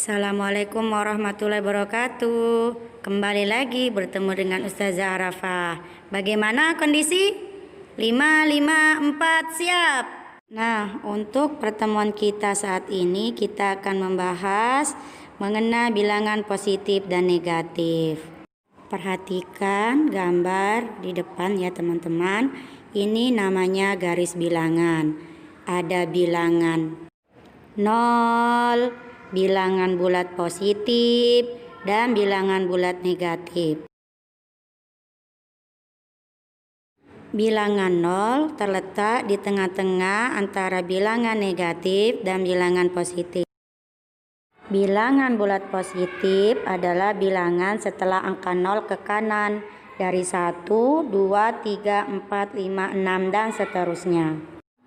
Assalamualaikum warahmatullahi wabarakatuh. Kembali lagi bertemu dengan Ustazah Arafah. Bagaimana kondisi? 554 siap. Nah, untuk pertemuan kita saat ini kita akan membahas mengenai bilangan positif dan negatif. Perhatikan gambar di depan ya teman-teman. Ini namanya garis bilangan. Ada bilangan 0, bilangan bulat positif, dan bilangan bulat negatif. Bilangan 0 terletak di tengah-tengah antara bilangan negatif dan bilangan positif. Bilangan bulat positif adalah bilangan setelah angka 0 ke kanan dari 1, 2, 3, 4, 5, 6, dan seterusnya.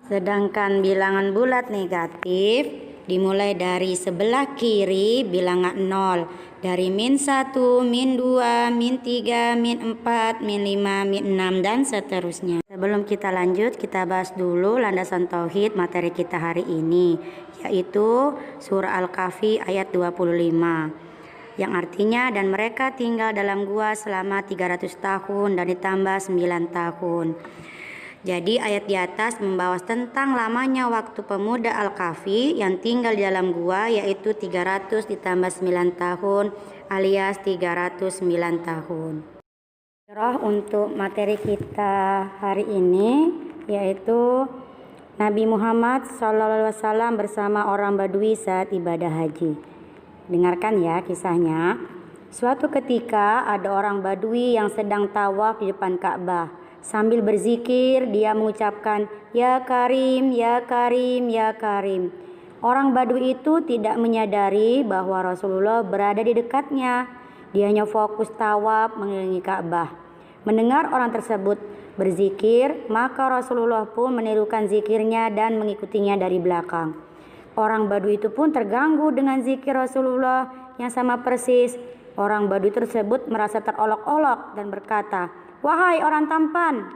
Sedangkan bilangan bulat negatif dimulai dari sebelah kiri bilangan 0, dari -1, -2, -3, -4, -5, -6, dan seterusnya. Sebelum kita lanjut, kita bahas dulu landasan tauhid materi kita hari ini, yaitu surah Al-Kahfi ayat 25, yang artinya dan mereka tinggal dalam gua selama 300 tahun dan ditambah 9 tahun. Jadi ayat di atas membahas tentang lamanya waktu pemuda Al-Kahfi yang tinggal di dalam gua, yaitu 300 ditambah 9 tahun alias 309 tahun. Untuk materi kita hari ini yaitu Nabi Muhammad SAW bersama orang Badui saat ibadah haji. Dengarkan ya kisahnya. Suatu ketika ada orang Badui yang sedang tawaf di depan Ka'bah. Sambil berzikir dia mengucapkan Ya Karim, Ya Karim, Ya Karim. Orang Badui itu tidak menyadari bahwa Rasulullah berada di dekatnya. Dia hanya fokus tawaf mengelilingi Ka'bah. Mendengar orang tersebut berzikir, maka Rasulullah pun menirukan zikirnya dan mengikutinya dari belakang. Orang Badui itu pun terganggu dengan zikir Rasulullah yang sama persis. Orang Badui tersebut merasa terolok-olok dan berkata, "Wahai orang tampan."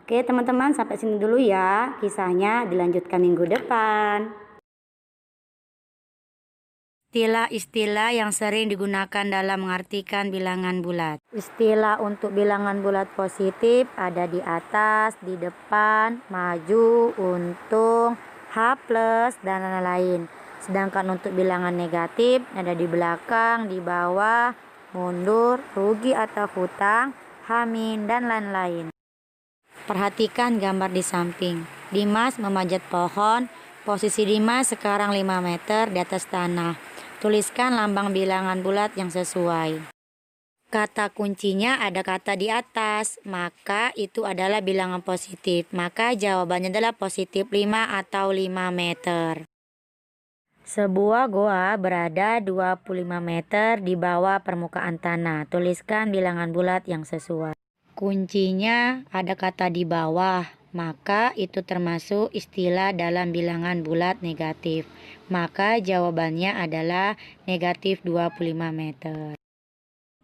Oke teman-teman, sampai sini dulu ya kisahnya, dilanjutkan minggu depan. Istilah-istilah yang sering digunakan dalam mengartikan bilangan bulat. Istilah untuk bilangan bulat positif ada di atas, di depan, maju, untung, H+, dan lain-lain. Sedangkan untuk bilangan negatif ada di belakang, di bawah, mundur, rugi atau hutang, Hamin, dan lain-lain. Perhatikan gambar di samping. Dimas memanjat pohon. Posisi Dimas sekarang 5 meter di atas tanah. Tuliskan lambang bilangan bulat yang sesuai. Kata kuncinya ada kata di atas, maka itu adalah bilangan positif. Maka jawabannya adalah positif 5 atau 5 meter. Sebuah goa berada 25 meter di bawah permukaan tanah. Tuliskan bilangan bulat yang sesuai. Kuncinya ada kata di bawah, maka itu termasuk istilah dalam bilangan bulat negatif. Maka jawabannya adalah negatif 25 meter.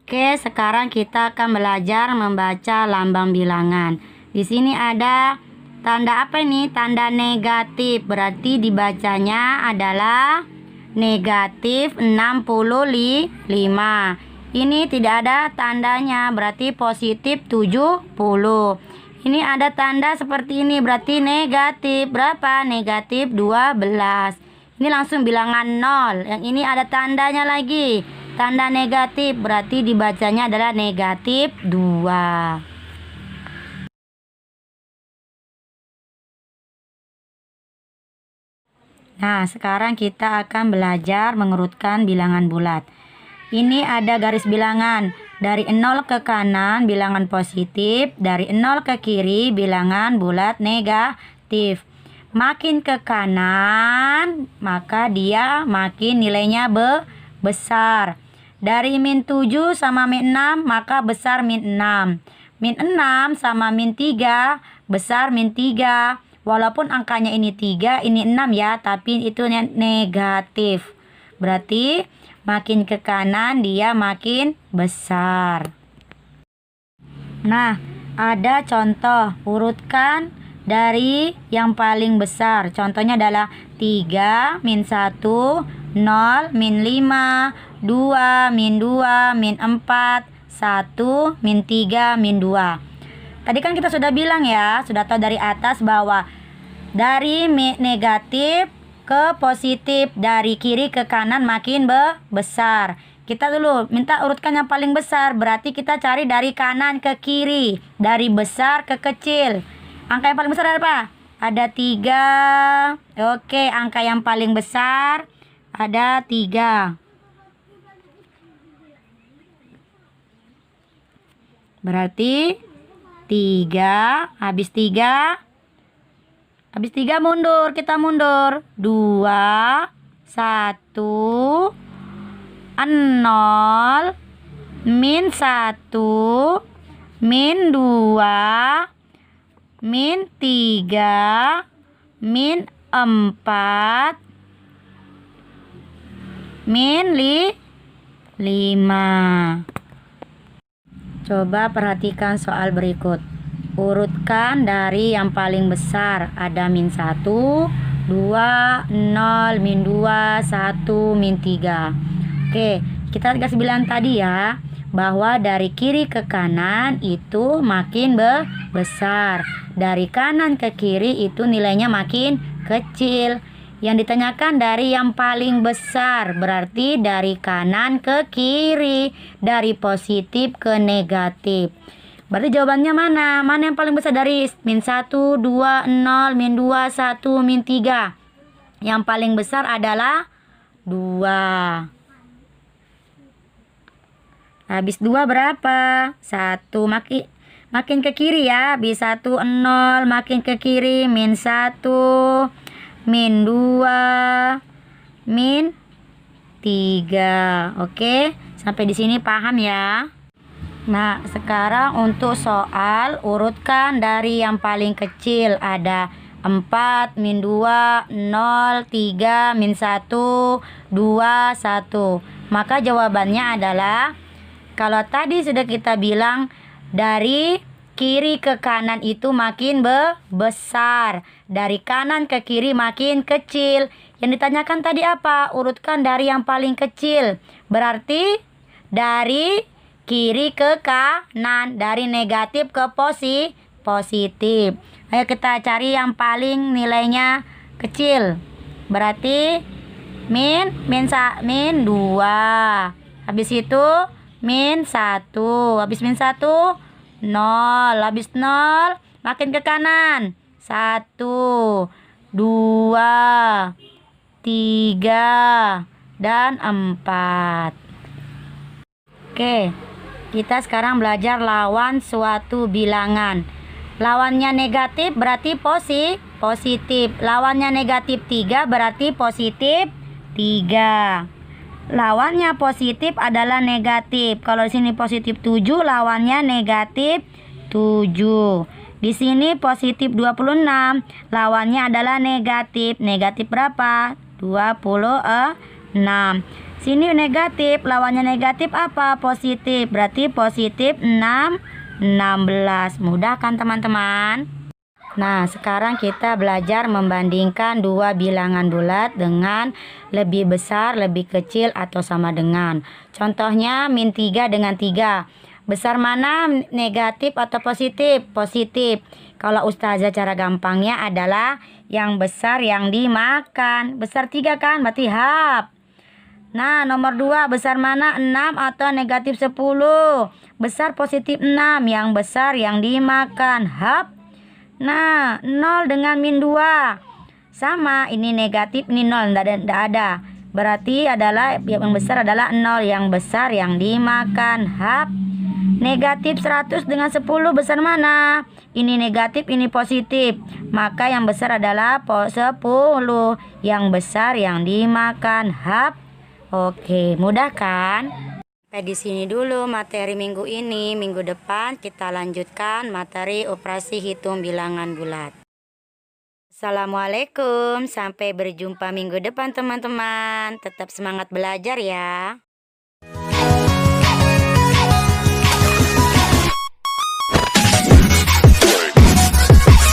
Oke, sekarang kita akan belajar membaca lambang bilangan. Di sini ada tanda apa ini? Tanda negatif, berarti dibacanya adalah negatif 65. Ini tidak ada tandanya, berarti positif 70. Ini ada tanda seperti ini, berarti negatif. Berapa? Negatif 12. Ini langsung bilangan 0. Yang ini ada tandanya lagi, tanda negatif, berarti dibacanya adalah negatif 2. Nah, sekarang kita akan belajar mengurutkan bilangan bulat. Ini ada garis bilangan. Dari 0 ke kanan bilangan positif, dari 0 ke kiri bilangan bulat negatif. Makin ke kanan, maka dia makin nilainya besar. Dari -7 sama -6, maka besar -6. -6 sama -3, besar -3. Walaupun angkanya ini 3, ini 6 ya, tapi itu negatif. Berarti makin ke kanan dia makin besar. Nah, ada contoh. Urutkan dari yang paling besar. Contohnya adalah 3, -1, 0, min 5, 2, min 2, min 4, 1, min 3, min 2. Tadi kan kita sudah bilang ya, sudah tahu dari atas bahwa dari negatif ke positif, dari kiri ke kanan makin besar. Kita dulu minta urutkan yang paling besar, berarti kita cari dari kanan ke kiri, dari besar ke kecil. Angka yang paling besar ada apa? Ada 3. Oke, angka yang paling besar ada 3. Berarti 3, habis 3 mundur, kita mundur. 2, 1, 0, min 1, min 2, min 3, min 4, min 5. Coba perhatikan soal berikut. Urutkan dari yang paling besar. Ada min 1, 2, 0, min 2, 1, min 3. Oke, kita kasih bilang tadi ya, bahwa dari kiri ke kanan itu makin besar. Dari kanan ke kiri itu nilainya makin kecil. Yang ditanyakan dari yang paling besar, berarti dari kanan ke kiri, dari positif ke negatif. Berarti jawabannya mana? Mana yang paling besar dari min 1, 2, 0, min 2, 1, min 3? Yang paling besar adalah 2. Habis 2 berapa? 1. Makin ke kiri ya. Habis 1, 0. Makin ke kiri. Min 1. Min 2. Min 3. Oke. Sampai di sini paham ya? Nah, sekarang untuk soal urutkan dari yang paling kecil. Ada 4, min 2, 0, 3, min 1, 2, 1. Maka jawabannya adalah, kalau tadi sudah kita bilang dari kiri ke kanan itu makin besar, dari kanan ke kiri makin kecil. Yang ditanyakan tadi apa? Urutkan dari yang paling kecil. Berarti dari kiri ke kanan, dari negatif ke positif. Ayo kita cari yang paling nilainya kecil. Berarti min 2. Habis itu min 1. Habis min 1, 0. Habis 0, makin ke kanan. 1, 2, 3, dan 4. Oke, kita sekarang belajar lawan suatu bilangan. Lawannya negatif berarti positif. Lawannya negatif 3 berarti positif 3. Lawannya positif adalah negatif. Kalau di sini positif 7, lawannya negatif 7. Di sini positif 26, lawannya adalah negatif. Negatif berapa? 26. Sini negatif, lawannya negatif apa? Positif. Berarti positif 6, 16. Mudah kan teman-teman? Nah, sekarang kita belajar membandingkan dua bilangan bulat dengan lebih besar, lebih kecil, atau sama dengan. Contohnya min 3 dengan 3. Besar mana, negatif atau positif? Positif. Kalau ustazah cara gampangnya adalah yang besar yang dimakan. Besar 3 kan? Berarti half. Nah, nomor 2, besar mana, 6 atau negatif 10? Besar positif 6, yang besar yang dimakan, half. Nah, 0 dengan min 2. Sama, ini negatif, ini 0, tidak ada. Berarti adalah yang besar adalah 0, yang besar yang dimakan, half. Negatif 100 dengan 10 besar mana? Ini negatif, ini positif. Maka yang besar adalah 10, yang besar yang dimakan, half. Oke, mudah kan? Sampai di sini dulu materi minggu ini. Minggu depan kita lanjutkan materi operasi hitung bilangan bulat. Assalamualaikum, sampai berjumpa minggu depan teman-teman. Tetap semangat belajar ya.